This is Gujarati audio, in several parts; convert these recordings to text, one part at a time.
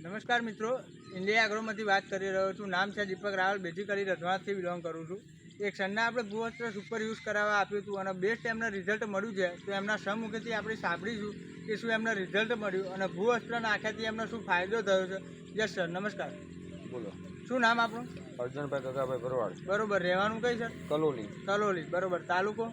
નમસ્કાર મિત્રો, ઇન્ડિયા એગ્રોમાંથી વાત કરી રહ્યો છું. નામ છે દીપક રાવલ, બેઝિકલી રજવાડથી બિલોંગ કરું છું. એક સનના આપણે ભૂવસ્ત્ર સુપર યુઝ કરાવવા આપ્યું હતું અને બેસ્ટ એમને રિઝલ્ટ મળ્યું છે. તો એમના સહમુખેથી આપણે સાંભળીશું કે શું એમને રિઝલ્ટ મળ્યું અને ભૂવસ્ત્ર નાખ્યાથી એમને શું ફાયદો થયો છે. યસ સર, નમસ્કાર. બોલો. શું નામ આપણું? અર્જુનભાઈ ગગાભાઈ ભરવાડ. બરોબર. રહેવાનું કઈ સર? કલોલી. કલોલી. બરોબર.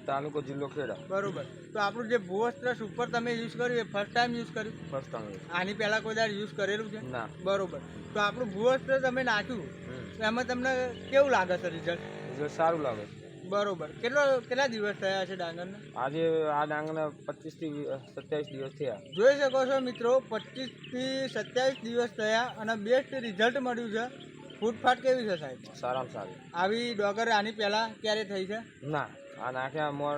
તાલુકો જિલ્લો ખેડા. બરોબર. તો આપણું જે ભૂવસ્ત્ર સુપર તમે યુઝ કર્યું એ ફર્સ્ટ ટાઈમ યુઝ કર્યું? First time. આની પહેલા કોઈ દર યુઝ કરેલું છે? ના. બરોબર. તો આપણું ભૂવસ્ત્ર તમે નાખ્યું તો એમાં તમને કેવું લાગે છે રિઝલ્ટ? રિઝલ્ટ સારું લાગે. બરોબર. કેટલા દિવસ થયા છે ડાંગરને? આજે આ ડાંગરને 25 થી 27 દિવસ થયા. જોઈ શકો છો મિત્રો, 25 થી 27 દિવસ થયા અને બેસ્ટ રિઝલ્ટ મળ્યું છે. ફૂટફાટ કેવી છે સાહેબ? સારામાં સારી. આવી ડોગર આની પહેલા ક્યારે થઈ છે? ના, આ નાખ્યા મોર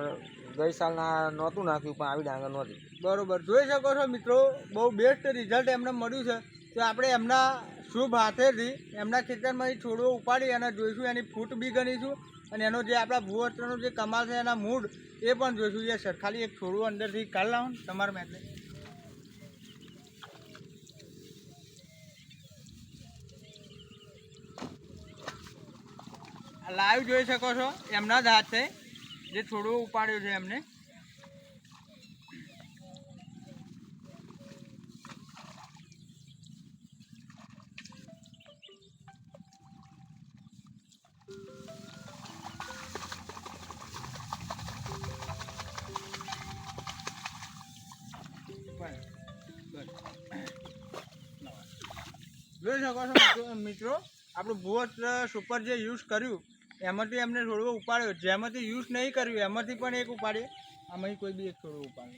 ગઈ સાલના નહોતું નાખ્યું, પણ આવી ડાંગર નહોતી. બરોબર. જોઈ શકો છો મિત્રો, બહુ બેસ્ટ રિઝલ્ટ એમને મળ્યું છે. તો આપણે એમના શુભ હાથેથી એમના ખેતરમાંથી છોડવો ઉપાડી અને જોઈશું, એની ફૂટ બી ગણીશું અને એનો જે આપણા ભૂવસ્ત્રનો જે કમાલ છે એના મૂળ એ પણ જોઈશું. એ સર, ખાલી એક છોડવું અંદરથી કાઢી લાવો ને તમારા મેટલે. લાઈવ જોઈ શકો છો, એમના જ હાથ છે જે છોડવો ઉપાડ્યો છે એમને. જોઈ શકો છો મિત્રો, આપણું ભૂવસ્ત્ર સુપર જે યુઝ કર્યું એમાંથી એમને છોડવો ઉપાડ્યો. જેમાંથી યુઝ નહીં કર્યું એમાંથી પણ એક ઉપાડીએ. આમાંથી કોઈ બી એક છોડવો ઉપાડે.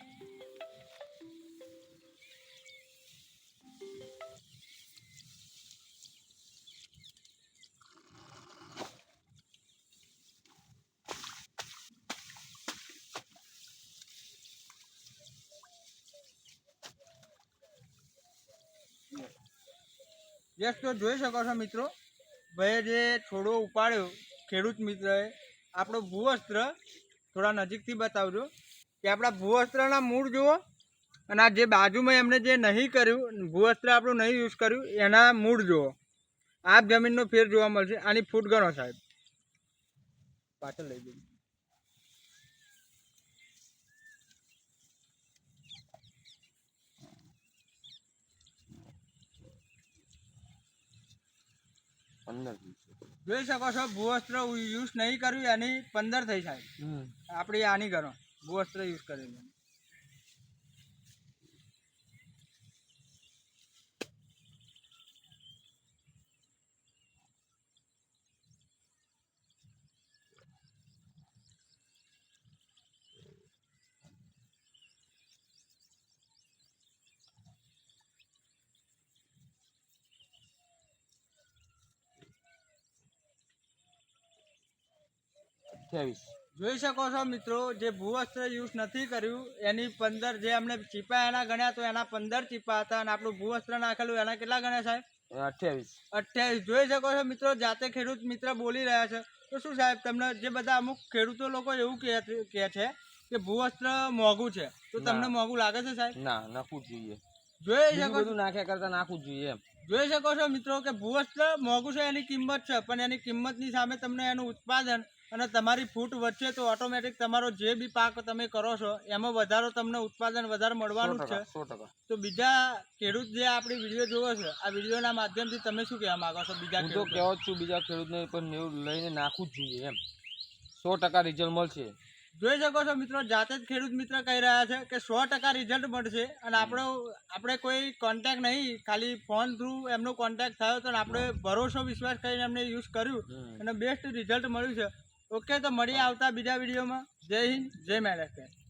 યસ, તો જોઈ શકો છો મિત્રો, ભાઈ જે છોડવો ઉપાડ્યો ખેડૂત મિત્રએ, આપણો ભૂવસ્ત્ર થોડા નજીકથી બતાવજો કે આપણા ભૂવસ્ત્રના મૂળ જુઓ અને આ જે બાજુમાં એમને જે નહીં કર્યું, ભૂવસ્ત્ર આપણું નહીં યુઝ કર્યું, એના મૂળ જુઓ. આપ જમીનનો ફેર જોવા મળશે. આની ફૂટ ગણો સાહેબ, પાછળ લઈ જઈએ. જોઈ શકો છો, ભૂવસ્ત્ર યુઝ નહીં કર્યું એની 15 થઈ સાહેબ. આપણે આની ગણો, ભૂવસ્ત્ર યુઝ કરેલું. જોઈ શકો છો મિત્રો, જે ભૂવસ્ત્ર યુઝ નથી કર્યું એની 15, જે અમને ચીપા એના ગણ્યા તો એના 15 ચીપા હતા અને આપણું ભૂવસ્ત્ર નાખેલું એના કેટલા ગણ્યા સાહેબ? 28. જોઈ શકો છો મિત્રો, જાતે ખેડૂત મિત્ર બોલી રહ્યા છે. તો શું સાહેબ, તમને જે બધા અમુક ખેડૂતો લોકો એવું કહે છે કે ભૂવસ્ત્ર મોંઘું છે, તો તમને મોંઘું લાગે છે સાહેબ? ના, નાખવું જોઈએ. જોઈ શકો છો, નાખ્યા કરતા નાખવું જોઈએ એમ. જોઈ શકો છો મિત્રો કે ભૂવસ્ત્ર મોંઘું છે, એની કિંમત છે, પણ એની કિંમતની સામે તમને એનું ઉત્પાદન અને તમારી ફૂટ વચ્ચે તો ઓટોમેટિક તમારો જે બી પાક તમે કરો છો એમાં વધારો, તમને ઉત્પાદન વધારે મળવાનું જ છે. 100%. તો બીજા ખેડૂત જે આપણી વિડીયો જોવે છે, આ વિડીયોના માધ્યમથી તમે શું કહેવા માંગો છો બીજા ખેડૂતો? હું તો કહેવા છું બીજા ખેડૂતને પણ એવું લઈને નાખવું જ જોઈએ એમ. 100% રિઝલ્ટ મળશે. જોઈ શકો છો મિત્રો, જાતે જ ખેડૂત મિત્ર કહી રહ્યા છે કે 100% રિઝલ્ટ મળશે. અને આપણે કોઈ કોન્ટેક્ટ નહીં, ખાલી ફોન થ્રુ એમનો કોન્ટેક્ટ થયો હતો અને આપણે ભરોસો વિશ્વાસ કરીને એમને યુઝ કર્યું અને બેસ્ટ રિઝલ્ટ મળ્યું છે. ઓકે, તો મળીએ આવતા બીજા વિડીયોમાં. જય હિન્દ, જય મહારાષ્ટ્ર.